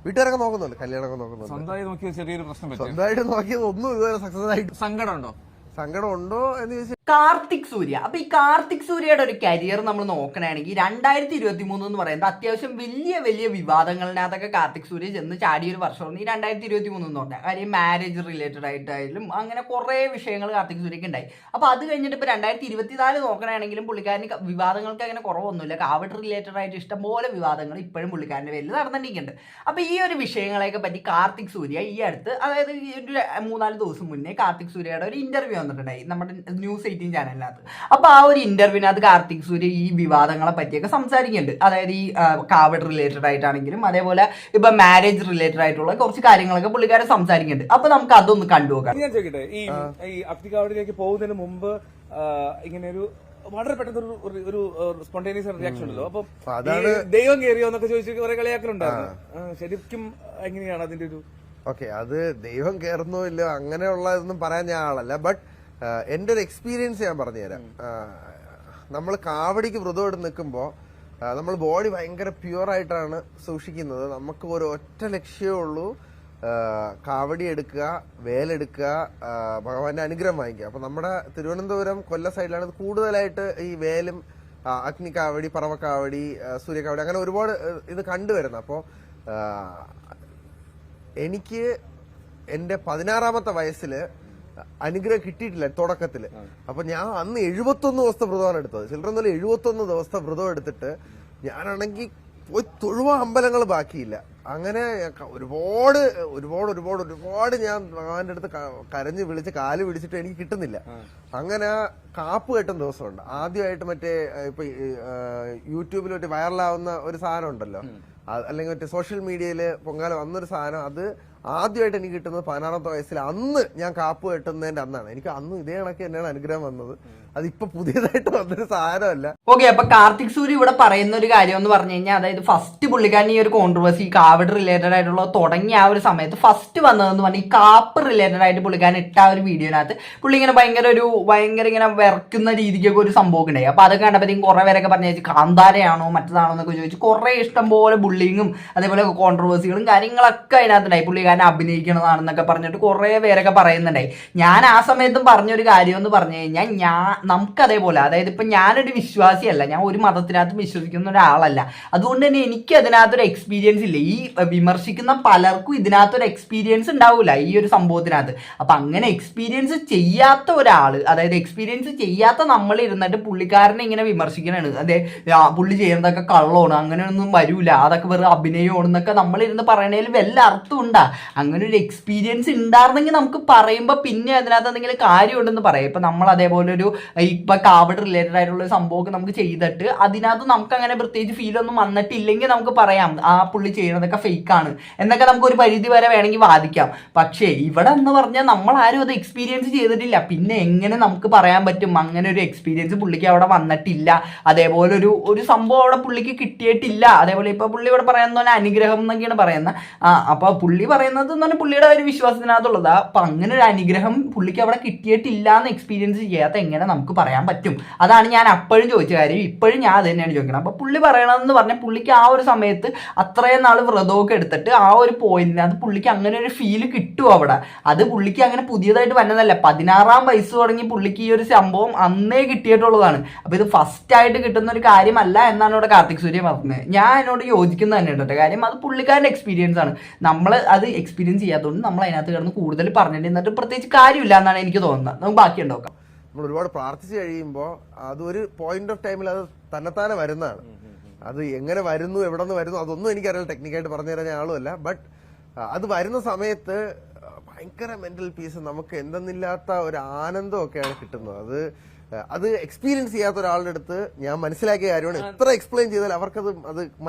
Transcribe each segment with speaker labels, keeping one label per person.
Speaker 1: വീട്ടുകാരൊക്കെ നോക്കുന്നുണ്ട്, കല്യാണമൊക്കെ നോക്കുന്നുണ്ട്.
Speaker 2: സ്വന്തമായി നോക്കിയ ചെറിയൊരു പ്രശ്നം
Speaker 1: സ്വന്തമായിട്ട് നോക്കിയത് ഒന്നും ഇതുവരെ സക്സസ് ആയിട്ട്.
Speaker 2: സങ്കടം ഉണ്ടോ
Speaker 1: എന്ന് ചോദിച്ചാൽ
Speaker 3: കാർത്തിക് സൂര്യ. അപ്പൊ ഈ കാർത്തിക് സൂര്യയുടെ ഒരു കരിയർ നമ്മൾ നോക്കണമെങ്കിൽ 2023 എന്ന് പറയുന്നത് അത്യാവശ്യം വലിയ വലിയ വിവാദങ്ങളിനകത്തൊക്കെ കാർത്തിക് സൂര്യ ചെന്ന് ചാടിയ ഒരു വർഷമാണ് ഈ 2023 എന്ന് പറഞ്ഞാൽ. കാര്യം മാരേജ് റിലേറ്റഡ് ആയിട്ടായാലും അങ്ങനെ കുറെ വിഷയങ്ങൾ കാർത്തിക് സൂര്യക്ക് ഉണ്ടായി. അപ്പൊ അത് കഴിഞ്ഞിട്ട് ഇപ്പൊ 2024 നോക്കണമെങ്കിലും പുള്ളിക്കാരന് വിവാദങ്ങൾക്ക് അങ്ങനെ കുറവൊന്നുമില്ല. കാവഡ് റിലേറ്റഡ് ആയിട്ട് ഇഷ്ടംപോലെ വിവാദങ്ങൾ ഇപ്പോഴും പുള്ളിക്കാരന്റെ പേരിൽ നടന്നിരിക്കുന്നുണ്ട്. അപ്പൊ ഈ ഒരു വിഷയങ്ങളെയൊക്കെ പറ്റി കാർത്തിക് സൂര്യ ഈ അടുത്ത്, അതായത് ഈ ഒരു 3-4 ദിവസം മുന്നേ കാർത്തിക് സൂര്യയുടെ ഒരു ഇന്റർവ്യൂ വന്നിട്ടുണ്ടായി നമ്മുടെ ന്യൂസ് 18 ചാനലിനകത്ത്. അപ്പൊ ആ ഒരു ഇന്റർവ്യൂവിനകത്ത് കാർത്തിക് സൂര്യ ഈ വിവാദങ്ങളെ പറ്റിയൊക്കെ സംസാരിക്കുന്നുണ്ട്. അതായത് ഈ കാവഡ് റിലേറ്റഡ് ആയിട്ടാണെങ്കിലും അതേപോലെ ഇപ്പൊ മാരേജ് റിലേറ്റഡ് ആയിട്ടുള്ള കുറച്ച് കാര്യങ്ങളൊക്കെ പുള്ളിക്കാരെ സംസാരിക്കുന്നുണ്ട്. അപ്പൊ നമുക്ക് അതൊന്ന് കണ്ടുപോകാം.
Speaker 2: ഞാൻ ചോദിക്കട്ടെ, ഈ അഗ്നികാവഡിലേക്ക് പോകുന്നതിന് മുമ്പ് ഇങ്ങനെ ഒരു വളരെ പെട്ടെന്ന് ഒരു സ്പോണ്ടേനിയസ് റിയാക്ഷൻ ഉണ്ടല്ലോ. അപ്പൊ ദൈവം കയറിയോ എന്നൊക്കെ ചോദിച്ചു കുറെ കളിയാക്കലുണ്ടായിരുന്നു. ശരിക്കും എങ്ങനെയാണ് അതിന്റെ ഒരു
Speaker 1: ഓക്കെ, അത് ദൈവം കയറുന്നോ ഇല്ലോ അങ്ങനെയുള്ള ഇതൊന്നും പറയാൻ ഞാൻ ആളല്ല. ബട്ട് എന്റെ ഒരു എക്സ്പീരിയൻസ് ഞാൻ പറഞ്ഞുതരാം. നമ്മൾ കാവടിക്ക് വ്രതം എടുത്ത് നിൽക്കുമ്പോൾ നമ്മൾ ബോഡി ഭയങ്കര പ്യുവറായിട്ടാണ് സൂക്ഷിക്കുന്നത്. നമുക്ക് ഒരു ഒറ്റ ലക്ഷ്യമേ ഉള്ളൂ, കാവടി എടുക്കുക, വേലെടുക്കുക, ഭഗവാന്റെ അനുഗ്രഹം വാങ്ങിക്കുക. അപ്പൊ നമ്മുടെ തിരുവനന്തപുരം കൊല്ലം സൈഡിലാണ് ഇത് കൂടുതലായിട്ട് ഈ വേലും അഗ്നിക്കാവടി, പറവക്കാവടി, സൂര്യക്കാവടി അങ്ങനെ ഒരുപാട് ഇത് കണ്ടുവരുന്നത്. അപ്പോൾ എനിക്ക് എന്റെ 16ാമത്തെ വയസ്സില് അനുഗ്രഹം കിട്ടിയിട്ടില്ല തുടക്കത്തില്. അപ്പൊ ഞാൻ അന്ന് 71 ദിവസത്തെ വ്രതമാണ് എടുത്തത്. ചിലരൊന്നും 71 ദിവസത്തെ വ്രതം എടുത്തിട്ട് ഞാനാണെങ്കിൽ പോയി തൊഴുവ അമ്പലങ്ങൾ ബാക്കിയില്ല. അങ്ങനെ ഒരുപാട് ഒരുപാട് ഒരുപാട് ഒരുപാട് ഞാൻ ഭഗവാന്റെ അടുത്ത് കരഞ്ഞ് വിളിച്ച് കാല് പിടിച്ചിട്ട് എനിക്ക് കിട്ടുന്നില്ല. അങ്ങനെ കാപ്പ് കെട്ടുന്ന ദിവസമുണ്ട്. ആദ്യമായിട്ട് മറ്റേ ഇപ്പൊ യൂട്യൂബിൽ മറ്റേ വൈറലാവുന്ന ഒരു സാധനം ഉണ്ടല്ലോ, അല്ലെങ്കിൽ മറ്റേ സോഷ്യൽ മീഡിയയില് പൊങ്കാല വന്നൊരു സാധനം, അത് ആദ്യമായിട്ട് എനിക്ക് കിട്ടുന്നത് 16ാമത്തെ വയസ്സിൽ. അന്ന് ഞാൻ കാപ്പ് കെട്ടുന്നതിന്റെ അന്നാണ്. എനിക്ക് അന്ന് ഇതേ കണക്ക് തന്നെയാണ് അനുഗ്രഹം വന്നത്. അതിപ്പോ പുതിയതായിട്ട് വന്നൊരു സാധനമല്ല.
Speaker 3: ഓക്കെ, അപ്പൊ കാർത്തിക് സൂര്യ ഇവിടെ പറയുന്ന ഒരു കാര്യം എന്ന് പറഞ്ഞു കഴിഞ്ഞാൽ, അതായത് ഫസ്റ്റ് പുള്ളിക്കാരൻ ഈ ഒരു കോൺട്രവേഴ്സി കാവഡ് റിലേറ്റഡ് ആയിട്ടുള്ള തുടങ്ങിയ ആ ഒരു സമയത്ത് ഫസ്റ്റ് വന്നതെന്ന് പറഞ്ഞാൽ ഈ കാപ്പ് റിലേറ്റഡ് ആയിട്ട് പുള്ളിക്കാരൻ ഇട്ട ആ ഒരു വീഡിയോനകത്ത് പുള്ളി ഇങ്ങനെ ഭയങ്കര ഇങ്ങനെ വിറക്കുന്ന രീതിക്കൊക്കെ ഒരു സംഭവം ഉണ്ടായി. അപ്പൊ അതൊക്കെ കണ്ടപ്പോഴത്തേക്കും കുറെ പേരൊക്കെ പറഞ്ഞു കാന്താരയാണോ മറ്റതാണോ എന്നൊക്കെ ചോദിച്ചു കുറെ ഇഷ്ടം പോലെ ബുള്ളിങ്ങും അതേപോലെ കോൺട്രവേഴ്സികളും കാര്യങ്ങളൊക്കെ അതിനകത്തുണ്ടായി. പുള്ളിക്കാരൻ അഭിനയിക്കണതാണെന്നൊക്കെ പറഞ്ഞിട്ട് കുറെ പേരൊക്കെ പറയുന്നുണ്ടായി. ഞാൻ ആ സമയത്തും പറഞ്ഞൊരു കാര്യം എന്ന് പറഞ്ഞു കഴിഞ്ഞാൽ, നമുക്ക് അതേപോലെ, അതായത് ഇപ്പൊ ഞാനൊരു വിശ്വാസിയല്ല, ഞാൻ ഒരു മതത്തിനകത്ത് വിശ്വസിക്കുന്ന ഒരാളല്ല. അതുകൊണ്ട് തന്നെ എനിക്ക് അതിനകത്തൊരു എക്സ്പീരിയൻസ് ഇല്ല. ഈ വിമർശിക്കുന്ന പലർക്കും ഇതിനകത്തൊരു എക്സ്പീരിയൻസ് ഉണ്ടാവില്ല ഈ ഒരു സംഭവത്തിനകത്ത്. അപ്പൊ അങ്ങനെ എക്സ്പീരിയൻസ് ചെയ്യാത്ത ഒരാള്, അതായത് എക്സ്പീരിയൻസ് ചെയ്യാത്ത നമ്മൾ ഇരുന്നിട്ട് പുള്ളിക്കാരനെ ഇങ്ങനെ വിമർശിക്കണാണ്. അതെ, പുള്ളി ചെയ്യുന്നതൊക്കെ കള്ളമാണ്, അങ്ങനെയൊന്നും വരൂല, അതൊക്കെ വെറുതെ അഭിനയമാണെന്നൊക്കെ നമ്മളിരുന്ന് പറയണതിൽ വല്ല അർത്ഥം ഉണ്ടാ? അങ്ങനെ ഒരു എക്സ്പീരിയൻസ് ഉണ്ടായിരുന്നെങ്കിൽ നമുക്ക് പറയുമ്പോൾ പിന്നെ അതിനകത്ത് എന്തെങ്കിലും കാര്യമുണ്ടെന്ന് പറയാം. ഇപ്പൊ നമ്മൾ അതേപോലെ ഒരു ഇപ്പൊ കാവഡ് റിലേറ്റഡ് ആയിട്ടുള്ള സംഭവമൊക്കെ നമുക്ക് ചെയ്തിട്ട് അതിനകത്ത് നമുക്ക് അങ്ങനെ പ്രത്യേകിച്ച് ഫീൽ ഒന്നും വന്നിട്ടില്ലെങ്കിൽ നമുക്ക് പറയാം ആ പുള്ളി ചെയ്യുന്നതൊക്കെ ഫേക്കാണ് എന്നൊക്കെ നമുക്ക് ഒരു പരിധി വരെ വേണമെങ്കിൽ വാദിക്കാം. പക്ഷേ ഇവിടെ എന്ന് പറഞ്ഞാൽ നമ്മൾ ആരും അത് എക്സ്പീരിയൻസ് ചെയ്തിട്ടില്ല. പിന്നെ എങ്ങനെ നമുക്ക് പറയാൻ പറ്റും അങ്ങനെ ഒരു എക്സ്പീരിയൻസ് പുള്ളിക്ക് അവിടെ വന്നിട്ടില്ല, അതേപോലെ ഒരു സംഭവം അവിടെ പുള്ളിക്ക് കിട്ടിയിട്ടില്ല. അതേപോലെ ഇപ്പൊ പുള്ളി ഇവിടെ പറയുന്ന അനുഗ്രഹം എന്നൊക്കെയാണ് പറയുന്നത്. അപ്പൊ പുള്ളി പറയുന്നത് എന്ന് പറഞ്ഞാൽ പുള്ളിയുടെ ഒരു വിശ്വാസത്തിനകത്തുള്ളതാ. അപ്പൊ അങ്ങനെ ഒരു അനുഗ്രഹം പുള്ളിക്ക് അവിടെ കിട്ടിയിട്ടില്ല എന്ന് എക്സ്പീരിയൻസ് ചെയ്യാത്ത എങ്ങനെ നമുക്ക് പറയാൻ പറ്റും? അതാണ് ഞാൻ അപ്പോഴും ചോദിച്ച കാര്യം. ഇപ്പോഴും ഞാൻ അത് തന്നെയാണ് ചോദിക്കണം. അപ്പൊ പുള്ളി പറയണമെന്ന് പറഞ്ഞാൽ പുള്ളിക്ക് ആ ഒരു സമയത്ത് അത്രയും നാൾ വ്രതമൊക്കെ എടുത്തിട്ട് ആ ഒരു പോയിന്റിനകത്ത് പുള്ളിക്ക് അങ്ങനെ ഒരു ഫീല് കിട്ടും അവിടെ. അത് പുള്ളിക്ക് അങ്ങനെ പുതിയതായിട്ട് വന്നതല്ല. 16ാം വയസ്സ് തുടങ്ങി പുള്ളിക്ക് ഈ ഒരു സംഭവം അന്നേ കിട്ടിയിട്ടുള്ളതാണ്. അപ്പൊ ഇത് ഫസ്റ്റ് ആയിട്ട് കിട്ടുന്ന ഒരു കാര്യമല്ല എന്നാണ് ഇവിടെ കാർത്തിക് സൂര്യ പറഞ്ഞത്. ഞാൻ അതിനോട് യോജിക്കുന്നത് തന്നെയുണ്ട്. കാര്യം അത് പുള്ളിക്കാരൻ്റെ എക്സ്പീരിയൻസ് ആണ്. നമ്മൾ അത് എക്സ്പീരിയൻസ് ചെയ്യാത്തതുകൊണ്ട് നമ്മൾ അതിനകത്ത് കിടന്ന് കൂടുതൽ പറഞ്ഞിട്ട് എന്നിട്ട് പ്രത്യേകിച്ച് കാര്യമില്ല എന്നാണ് എനിക്ക് തോന്നുന്നത്. നമുക്ക് ബാക്കി ഉണ്ടാക്കാം.
Speaker 1: നമ്മൾ ഒരുപാട് പ്രാർത്ഥിച്ചു കഴിയുമ്പോൾ അതൊരു പോയിന്റ് ഓഫ് ടൈമിൽ അത് തന്നെത്താനെ വരുന്നതാണ്. അത് എങ്ങനെ വരുന്നു, എവിടെ നിന്ന് വരുന്നു, അതൊന്നും എനിക്കറിയാം, ടെക്നിക്കായിട്ട് പറഞ്ഞു തരാൻ ഞാൻ ആളുമല്ല. ബട്ട് അത് വരുന്ന സമയത്ത് ഭയങ്കര മെന്റൽ പീസ്, നമുക്ക് എന്തെന്നില്ലാത്ത ഒരു ആനന്ദമൊക്കെയാണ് കിട്ടുന്നത്. അത് എക്സ്പീരിയൻസ് ചെയ്യാത്ത ഒരാളുടെ അടുത്ത് ഞാൻ മനസ്സിലാക്കിയ കാര്യമാണ്. എത്ര എക്സ്പ്ലെയിൻ ചെയ്താൽ അവർക്കത്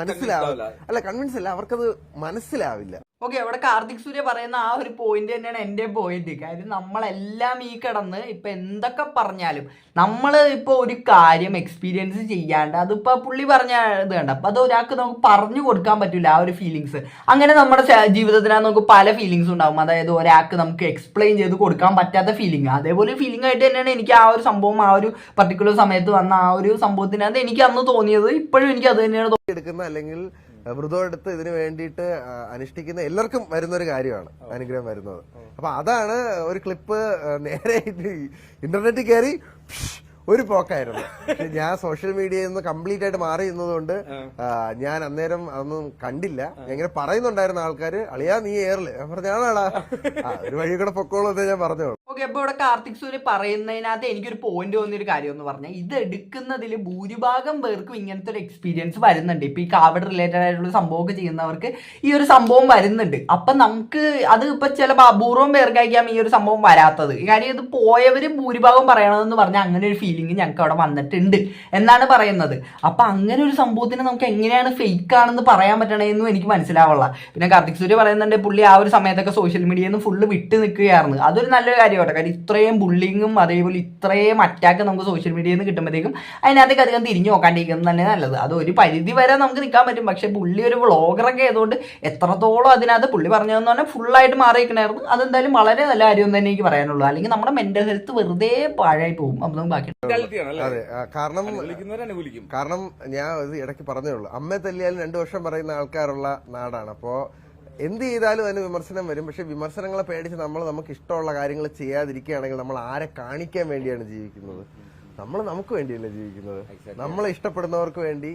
Speaker 1: മനസ്സിലാവില്ല. അല്ല, കൺവിൻസ് അല്ല, അവർക്കത് മനസ്സിലാവില്ല.
Speaker 3: ഓക്കെ, അവിടെ കാർത്തിക് സൂര്യ പറയുന്ന ആ ഒരു പോയിന്റ് തന്നെയാണ് എൻ്റെ പോയിന്റ്. കാര്യം നമ്മളെല്ലാം ഈ കിടന്ന് ഇപ്പൊ എന്തൊക്കെ പറഞ്ഞാലും നമ്മൾ ഇപ്പൊ ഒരു കാര്യം എക്സ്പീരിയൻസ് ചെയ്യാണ്ട് അതിപ്പോ പുള്ളി പറഞ്ഞ ഇത് കണ്ട, അപ്പൊ അത് ഒരാൾക്ക് നമുക്ക് പറഞ്ഞു കൊടുക്കാൻ പറ്റില്ല ആ ഒരു ഫീലിങ്സ്. അങ്ങനെ നമ്മുടെ ജീവിതത്തിനകത്ത് നമുക്ക് പല ഫീലിങ്സ് ഉണ്ടാവും. അതായത് ഒരാൾക്ക് നമുക്ക് എക്സ്പ്ലെയിൻ ചെയ്ത് കൊടുക്കാൻ പറ്റാത്ത ഫീലിംഗ്, അതേപോലെ ഫീലിംഗ് ആയിട്ട് തന്നെയാണ് എനിക്ക് ആ ഒരു സംഭവം ആ ഒരു പർട്ടിക്കുലർ സമയത്ത് വന്ന ആ ഒരു സംഭവത്തിനകത്ത് എനിക്ക് അന്ന് തോന്നിയത്. ഇപ്പോഴും എനിക്ക് അത് തന്നെയാണ്
Speaker 1: എടുക്കുന്ന അല്ലെങ്കിൽ വ്രതം എടുത്ത് ഇതിനു വേണ്ടിയിട്ട് അനുഷ്ഠിക്കുന്ന എല്ലാവർക്കും വരുന്ന ഒരു കാര്യമാണ് അനുഗ്രഹം വരുന്നത്. അപ്പൊ അതാണ് ഒരു ക്ലിപ്പ് നേരെ ഇന്റർനെറ്റിൽ കയറി ഒരു പോക്കായിരുന്നു. ഞാൻ സോഷ്യൽ മീഡിയയിൽ നിന്ന് കംപ്ലീറ്റ് ആയിട്ട് മാറി നിന്നതുകൊണ്ട് ഞാൻ അന്നേരം അതൊന്നും കണ്ടില്ല. എങ്ങനെ പറയുന്നുണ്ടായിരുന്ന ആൾക്കാര് അളിയാ നീ ഏറില് പറഞ്ഞാണാടാ ഒരു വഴി കൂടെ പൊക്കോളൂ എന്ന് ഞാൻ പറഞ്ഞോളൂ.
Speaker 3: ഓക്കെ, അപ്പൊ ഇവിടെ കാർത്തിക് സൂര്യ പറയുന്നതിനകത്ത് എനിക്കൊരു പോയിന്റ് തോന്നിയൊരു കാര്യം എന്ന് പറഞ്ഞാൽ ഇത് എടുക്കുന്നതിൽ ഭൂരിഭാഗം പേർക്കും ഇങ്ങനത്തെ ഒരു എക്സ്പീരിയൻസ് വരുന്നുണ്ട്. ഇപ്പൊ ഈ കാവഡ് റിലേറ്റഡ് ആയിട്ടുള്ള സംഭവമൊക്കെ ചെയ്യുന്നവർക്ക് ഈ ഒരു സംഭവം വരുന്നുണ്ട്. അപ്പൊ നമുക്ക് അത് ഇപ്പൊ ചില അപൂർവം പേർക്കായിരിക്കാം ഈ ഒരു സംഭവം വരാത്തത്. കാര്യം ഇത് പോയവര് ഭൂരിഭാഗം പറയണതെന്ന് പറഞ്ഞാൽ അങ്ങനെ ഒരു ഫീലിംഗ് ഞങ്ങൾക്ക് അവിടെ വന്നിട്ടുണ്ട് എന്നാണ് പറയുന്നത്. അപ്പൊ അങ്ങനെ ഒരു സംഭവത്തിന് നമുക്ക് എങ്ങനെയാണ് ഫേക്ക് ആണെന്ന് പറയാൻ പറ്റണേന്നും എനിക്ക് മനസ്സിലാവുള്ള. പിന്നെ കാർത്തിക് സൂര്യ പറയുന്നുണ്ട് പുള്ളി ആ ഒരു സമയത്തൊക്കെ സോഷ്യൽ മീഡിയയിൽ നിന്ന് ഫുള്ള് വിട്ട് നിൽക്കുകയായിരുന്നു. അതൊരു നല്ലൊരു കാര്യമായിട്ട്. കാര്യം ഇത്രയും ബുള്ളിങ്ങും അതേപോലെ ഇത്രയും അറ്റാക്ക് നമുക്ക് സോഷ്യൽ മീഡിയയിൽ നിന്ന് കിട്ടുമ്പോഴത്തേക്കും അതിനകത്തേക്ക് അധികം തിരിഞ്ഞു നോക്കാണ്ടിരിക്കുന്നത് തന്നെ നല്ലത്. അത് ഒരു പരിധി വരെ നമുക്ക് നിൽക്കാൻ പറ്റും. പക്ഷെ പുള്ളി ഒരു വ്ളോഗറൊക്കെ ആയതുകൊണ്ട് എത്രത്തോളം അതിനകത്ത് പുള്ളി പറഞ്ഞതെന്ന് പറഞ്ഞാൽ ഫുള്ളായിട്ട് മാറിയിരിക്കണായിരുന്നു. അതെന്തായാലും വളരെ നല്ല കാര്യം തന്നെ എനിക്ക് പറയാനുള്ളൂ. അല്ലെങ്കിൽ നമ്മുടെ മെന്റൽ ഹെൽത്ത് വെറുതെ പാഴായി പോകും. അപ്പം ബാക്കി
Speaker 1: അതെ, കാരണം ഞാൻ ഇത് ഇടയ്ക്ക് പറഞ്ഞേ ഉള്ളൂ, അമ്മയെ തല്ലിയാലും 2 വർഷം പറയുന്ന ആൾക്കാരുള്ള നാടാണ്. അപ്പോ എന്ത് ചെയ്താലും അതിന് വിമർശനം വരും. പക്ഷെ വിമർശനങ്ങളെ പേടിച്ച് നമ്മൾ നമുക്ക് ഇഷ്ടമുള്ള കാര്യങ്ങൾ ചെയ്യാതിരിക്കുകയാണെങ്കിൽ നമ്മൾ ആരെ കാണിക്കാൻ വേണ്ടിയാണ് ജീവിക്കുന്നത്? നമ്മൾ നമുക്ക് വേണ്ടിയല്ലേ ജീവിക്കുന്നത്? നമ്മളെ ഇഷ്ടപ്പെടുന്നവർക്ക് വേണ്ടി,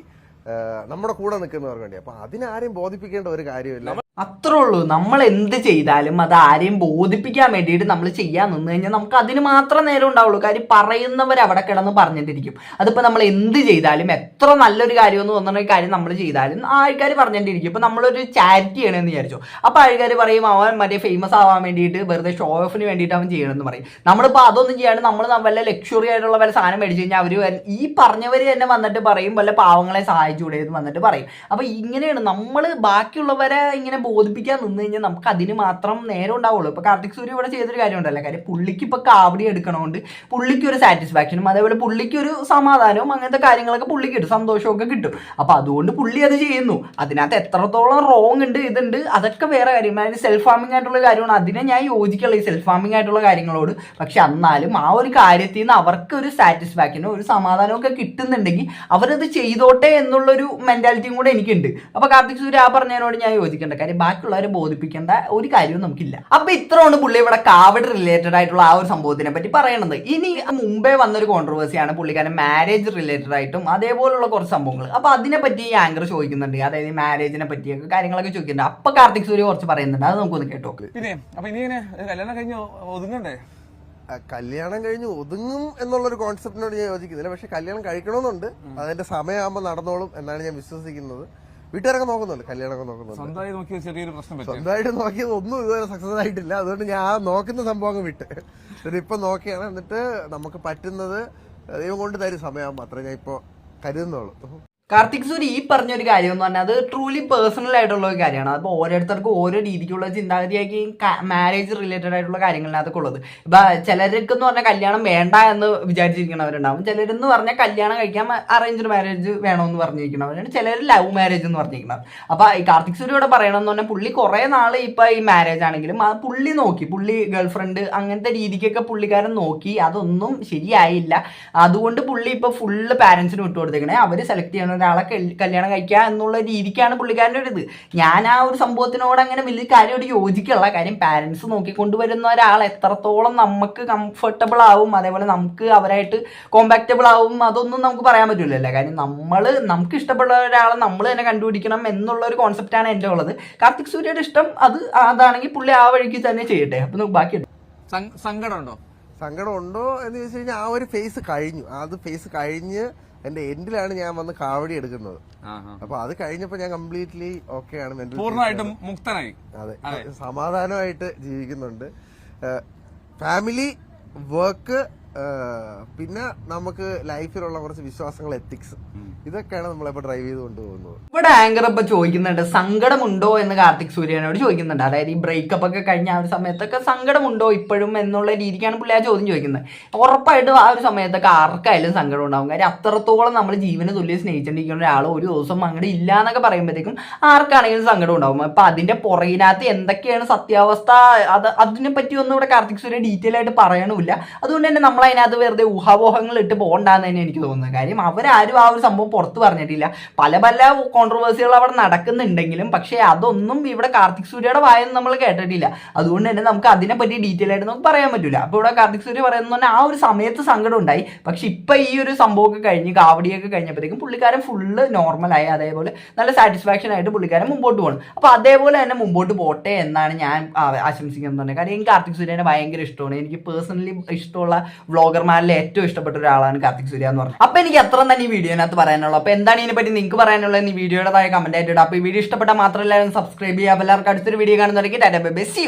Speaker 1: നമ്മുടെ കൂടെ നിൽക്കുന്നവർക്ക് വേണ്ടി. അപ്പൊ അതിനാരെയും ബോധിപ്പിക്കേണ്ട ഒരു കാര്യമില്ല.
Speaker 3: അത്രേ ഉള്ളൂ. നമ്മൾ എന്ത് ചെയ്താലും അത് ആരെയും ബോധിപ്പിക്കാൻ വേണ്ടിയിട്ട് നമ്മൾ ചെയ്യാൻ നിന്ന് കഴിഞ്ഞാൽ നമുക്ക് അതിന് മാത്രം നേരം ഉണ്ടാവുള്ളൂ. കാര്യം പറയുന്നവർ അവിടെ കിടന്ന് പറഞ്ഞിട്ടിരിക്കും. അതിപ്പോൾ നമ്മൾ എന്ത് ചെയ്താലും എത്ര നല്ലൊരു കാര്യം എന്ന് തോന്നുന്ന കാര്യം നമ്മൾ ചെയ്താലും ആൾക്കാർ പറഞ്ഞിട്ടിരിക്കും. ഇപ്പം നമ്മളൊരു ചാരിറ്റി ചെയ്യണമെന്ന് വിചാരിച്ചു, അപ്പോൾ ആൾക്കാർ പറയും അവൻ മറ്റേ ഫേമസ് ആവാൻ വേണ്ടിയിട്ട് വെറുതെ ഷോ ഓഫിന് വേണ്ടിയിട്ട് അവൻ ചെയ്യണമെന്ന് പറയും. നമ്മളിപ്പോൾ അതൊന്നും ചെയ്യാണ്ട് നമ്മൾ വല്ല ലക്ഷറി ആയിട്ടുള്ള വല്ല സാധനം മേടിച്ചു കഴിഞ്ഞാൽ അവർ ഈ പറഞ്ഞവർ തന്നെ വന്നിട്ട് പറയും വല്ല പാവങ്ങളെ സഹായിച്ചുകൂടെ എന്ന് വന്നിട്ട് പറയും. അപ്പോൾ ഇങ്ങനെയാണ് നമ്മൾ ബാക്കിയുള്ളവരെ ഇങ്ങനെ ബോധിപ്പിക്കാൻ നിന്ന് കഴിഞ്ഞാൽ നമുക്ക് അതിന് മാത്രം നേരം ഉണ്ടാവുള്ളൂ. ഇപ്പൊ കാർത്തിക് സൂര്യ ഇവിടെ ചെയ്തൊരു കാര്യം ഉണ്ടല്ലോ. കാര്യം പുള്ളിക്ക് ഇപ്പൊ കാവടി എടുക്കണോണ്ട് പുള്ളിക്ക് ഒരു സാറ്റിസ്ഫാക്ഷനും അതേപോലെ പുള്ളിക്ക് ഒരു സമാധാനവും അങ്ങനത്തെ കാര്യങ്ങളൊക്കെ പുള്ളിക്ക് കിട്ടും, സന്തോഷമൊക്കെ കിട്ടും. അപ്പൊ അതുകൊണ്ട് പുള്ളി അത് ചെയ്യുന്നു. അതിനകത്ത് എത്രത്തോളം റോങ് ഉണ്ട് ഇതുണ്ട് അതൊക്കെ വേറെ കാര്യം. അതായത് സെൽഫ് ഫാമിംഗ് ആയിട്ടുള്ള കാര്യമാണ്. അതിനെ ഞാൻ യോജിക്കുള്ള ഈ സെൽഫ് ഫാമിംഗ് ആയിട്ടുള്ള കാര്യങ്ങളോട്. പക്ഷെ എന്നാലും ആ ഒരു കാര്യത്തിൽ നിന്ന് അവർക്ക് ഒരു സാറ്റിസ്ഫാക്ഷനോ ഒരു സമാധാനവും ഒക്കെ കിട്ടുന്നുണ്ടെങ്കിൽ അവരത് ചെയ്തോട്ടെ എന്നുള്ളൊരു മെന്റാലിറ്റിയും കൂടെ എനിക്കുണ്ട്. അപ്പൊ കാർത്തിക് സൂര്യ ആ പറഞ്ഞതിനോട് ഞാൻ യോജിക്കേണ്ട. കാര്യം ബാക്കിയുള്ളവരെ ബോധിപ്പിക്കേണ്ട ഒരു കാര്യവും നമുക്കില്ല. അപ്പൊ ഇത്രയാണ് പുള്ളി ഇവിടെ കാവഡ് റിലേറ്റഡ് ആയിട്ടുള്ള ആ ഒരു സംഭവത്തിനെ പറ്റി പറയണത്. ഇനി മുമ്പേ വന്നൊരു കോൺട്രവേഴ്സിയാണ് പുള്ളിക്കാരൻ മാരേജ് റിലേറ്റഡ് ആയിട്ടും അതേപോലുള്ള കുറച്ച് സംഭവങ്ങൾ. അപ്പൊ അതിനെ പറ്റി ആങ്കർ ചോദിക്കുന്നുണ്ട്, അതായത് മാരേജിനെ പറ്റിയൊക്കെ കാര്യങ്ങളൊക്കെ ചോദിക്കുന്നുണ്ട്. അപ്പൊ കാർത്തിക് സൂര്യ കുറച്ച് പറയുന്നുണ്ട്, അത് നമുക്കൊന്ന് കേട്ടോ.
Speaker 2: പിന്നെ അപ്പൊ ഇനി കല്യാണം കഴിഞ്ഞ് ഒതുങ്ങണ്ടേ?
Speaker 1: കല്യാണം കഴിഞ്ഞ് ഒതുങ്ങും എന്നുള്ളൊരു കോൺസെപ്റ്റിനോട് ഞാൻ യോജിക്കുന്നില്ല. പക്ഷെ കല്യാണം കഴിക്കണമെന്നുണ്ട്. അതിന്റെ സമയമാകുമ്പോൾ നടന്നോളും എന്നാണ് ഞാൻ വിശ്വസിക്കുന്നത്. വീട്ടുകാരൊക്കെ നോക്കുന്നുണ്ട്, കല്യാണമൊക്കെ നോക്കുന്നുണ്ട്.
Speaker 2: സ്വന്തമായി നോക്കിയ ചെറിയൊരു പ്രശ്നം,
Speaker 1: സ്വന്തമായിട്ട് നോക്കിയത് ഒന്നും ഇതുവരെ സക്സസ് ആയിട്ടില്ല. അതുകൊണ്ട് ഞാൻ ആ നോക്കുന്ന സംഭവം അങ്ങ് വിട്ട് ഇപ്പൊ നോക്കിയാണ്. എന്നിട്ട് നമുക്ക് പറ്റുന്നത് ദൈവം കൊണ്ട് തരും സമയമാകുമ്പോൾ, അത്രേ ഞാൻ ഇപ്പൊ കരുതുന്നുള്ളൂ.
Speaker 3: കാർത്തിക് സൂര്യ ഈ പറഞ്ഞൊരു കാര്യം എന്ന് പറഞ്ഞാൽ അത് ട്രൂലി പേഴ്സണൽ ആയിട്ടുള്ള ഒരു കാര്യമാണ്. അപ്പോൾ ഓരോരുത്തർക്കും ഓരോ രീതിക്കുള്ള ചിന്താഗതിയാക്കി മാരേജ് റിലേറ്റഡ് ആയിട്ടുള്ള കാര്യങ്ങളിനകത്തൊക്കെ ഉള്ളത്. ഇപ്പം ചിലർക്ക് എന്ന് പറഞ്ഞാൽ കല്യാണം വേണ്ട എന്ന് വിചാരിച്ചിരിക്കുന്നവരുണ്ടാവും. ചിലരെന്ന് പറഞ്ഞാൽ കല്യാണം കഴിക്കാൻ അറേഞ്ച്ഡ് മാരേജ് വേണമെന്ന് പറഞ്ഞിരിക്കുന്നവരാണ്. ചിലർ ലവ് മാരേജ് എന്ന് പറഞ്ഞിരിക്കുന്നത്. അപ്പോൾ ഈ കാർത്തിക് സൂര്യ ഇവിടെ പറയണമെന്ന് പറഞ്ഞാൽ പുള്ളി കുറേ നാൾ ഇപ്പം ഈ മാരേജ് ആണെങ്കിലും ആ പുള്ളി നോക്കി, പുള്ളി ഗേൾഫ്രണ്ട് അങ്ങനത്തെ രീതിക്കൊക്കെ പുള്ളിക്കാരൻ നോക്കി, അതൊന്നും ശരിയായില്ല. അതുകൊണ്ട് പുള്ളി ഇപ്പോൾ ഫുള്ള് പാരൻസിന് വിട്ടുകൊടുത്തേക്കണേ, അവർ സെലക്ട് ചെയ്യണം ഒരാളെ കല്യാണം കഴിക്കുക എന്നുള്ള രീതിക്കാണ് പുള്ളിക്കാരൻ്റെ ഒരു ഇത്. ഞാൻ ആ ഒരു സംഭവത്തിനോട് അങ്ങനെ വലിയ കാര്യമായിട്ട് യോജിക്കുള്ള. കാര്യം പാരൻസ് നോക്കിക്കൊണ്ടുവരുന്ന ഒരാൾ എത്രത്തോളം നമുക്ക് കംഫർട്ടബിൾ ആവും, അതേപോലെ നമുക്ക് അവരായിട്ട് കോമ്പാക്റ്റബിൾ ആവും, അതൊന്നും നമുക്ക് പറയാൻ പറ്റില്ലല്ലോ. കാര്യം നമുക്ക് ഇഷ്ടപ്പെട്ട ഒരാളെ നമ്മൾ തന്നെ കണ്ടുപിടിക്കണം എന്നുള്ള ഒരു കോൺസെപ്റ്റാണ് എൻ്റെ ഉള്ളത്. കാർത്തിക് സൂര്യയുടെ ഇഷ്ടം അതാണെങ്കിൽ പുള്ളി ആ വഴിക്ക് തന്നെ ചെയ്യട്ടെ. അപ്പൊ നമുക്ക് ബാക്കിയുണ്ട്.
Speaker 1: സങ്കടം ഉണ്ടോ എന്ന് ചോദിച്ചു കഴിഞ്ഞാൽ ആ ഒരു ഫേസ് കഴിഞ്ഞു. അത് ഫേസ് കഴിഞ്ഞ് എന്റെ എൻഡിലാണ് ഞാൻ വന്ന് കാവടി എടുക്കുന്നത്. അപ്പൊ അത് കഴിഞ്ഞപ്പോ ഞാൻ കംപ്ലീറ്റ്ലി ഓക്കെ ആണ്,
Speaker 2: പൂർണ്ണമായിട്ടും മുക്തനായി.
Speaker 1: അതെ, സമാധാനമായിട്ട് ജീവിക്കുന്നുണ്ട്. ഫാമിലി, വർക്ക്, പിന്നെ നമുക്ക് ലൈഫിലുള്ള കുറച്ച് വിശ്വാസങ്ങൾ, എത്തിക്സ്, ഇതൊക്കെയാണ് നമ്മളിപ്പോ ഡ്രൈവ് ചെയ്ത് കൊണ്ടുപോകുന്നത്.
Speaker 3: ഇവിടെ ആങ്കർ ഇപ്പൊ ചോദിക്കുന്നുണ്ട് സങ്കടമുണ്ടോ എന്ന് കാർത്തിക് സൂര്യനോട് ചോദിക്കുന്നുണ്ട്. അതായത് ഈ ബ്രേക്കപ്പ് ഒക്കെ കഴിഞ്ഞ ആ ഒരു സമയത്തൊക്കെ സങ്കടമുണ്ടോ ഇപ്പോഴും എന്നുള്ള രീതിക്കാണ് പുള്ളി ആ ചോദ്യം ചോദിക്കുന്നത്. ഉറപ്പായിട്ടും ആ ഒരു സമയത്തൊക്കെ ആർക്കായാലും സങ്കടം ഉണ്ടാവും. കാര്യം അത്രത്തോളം നമ്മൾ ജീവന് തുല്യം സ്നേഹിച്ചിരിക്കുന്ന ഒരാൾ ഒരു ദിവസം അങ്ങോട്ട് ഇല്ല എന്നൊക്കെ പറയുമ്പോഴത്തേക്കും ആർക്കാണെങ്കിലും സങ്കടം ഉണ്ടാവും. അപ്പൊ അതിന്റെ പുറകിനകത്ത് എന്തൊക്കെയാണ് സത്യാവസ്ഥ അതിനെ പറ്റി ഒന്നും ഇവിടെ കാർത്തിക് സൂര്യ ഡീറ്റെയിൽ ആയിട്ട് പറയണമില്ല. അതുകൊണ്ട് തന്നെ നമ്മൾ നമ്മൾ അതിനകത്ത് വെറുതെ ഊഹാപോഹങ്ങൾ ഇട്ട് പോകണ്ടെന്ന് തന്നെ എനിക്ക് തോന്നുന്നത്. കാര്യം അവരാരും ആ ഒരു സംഭവം പുറത്ത് പറഞ്ഞിട്ടില്ല. പല പല കോൺട്രവേഴ്സികൾ അവിടെ നടക്കുന്നുണ്ടെങ്കിലും പക്ഷേ അതൊന്നും ഇവിടെ കാർത്തിക് സൂര്യയുടെ വായൊന്നും നമ്മൾ കേട്ടിട്ടില്ല. അതുകൊണ്ട് തന്നെ നമുക്ക് അതിനെപ്പറ്റി ഡീറ്റെയിൽ ആയിട്ട് നമുക്ക് പറയാൻ പറ്റില്ല. അപ്പോൾ ഇവിടെ കാർത്തിക് സൂര്യ പറയുന്നത് തന്നെ ആ ഒരു സമയത്ത് സങ്കടം ഉണ്ടായി. പക്ഷെ ഇപ്പൊ ഈ ഒരു സംഭവമൊക്കെ കഴിഞ്ഞ് കാവടിയൊക്കെ കഴിഞ്ഞപ്പോഴത്തേക്കും പുള്ളിക്കാരൻ ഫുള്ള് നോർമലായി, അതേപോലെ നല്ല സാറ്റിസ്ഫാക്ഷൻ ആയിട്ട് പുള്ളിക്കാരൻ മുമ്പോട്ട് പോകണം. അപ്പൊ അതേപോലെ തന്നെ മുമ്പോട്ട് പോട്ടെ എന്നാണ് ഞാൻ ആശംസിക്കുന്നത്. കാര്യം എനിക്ക് കാർത്തിക് സൂര്യനെ ഭയങ്കര ഇഷ്ടമാണ്. എനിക്ക് പേഴ്സണലി ഇഷ്ടമുള്ള വ്ളോഗർമാരിൽ ഏറ്റവും ഇഷ്ടപ്പെട്ട ഒരാളാണ് കാർത്തിക് സൂര്യ എന്ന് പറഞ്ഞത്. അപ്പൊ എനിക്ക് അത്ര തന്നെ ഈ വീഡിയോനകത്ത് പറയാനുള്ളൂ. അപ്പൊ എന്താണ് ഇതിനെപ്പറ്റി നിങ്ങൾക്ക് പറയാനുള്ളത് ഈ വീഡിയോയുടെ താഴെ കമന്റ് ആയിട്ട് ഇടുക. അപ്പൊ ഈ വീഡിയോ ഇഷ്ടപ്പെട്ടാൽ മാത്രമല്ല സബ്സ്ക്രൈബ് ചെയ്യുക. എല്ലാവർക്കും അടുത്തൊരു വീഡിയോ കാണുന്നവരേക്ക് tata bye bye, see U.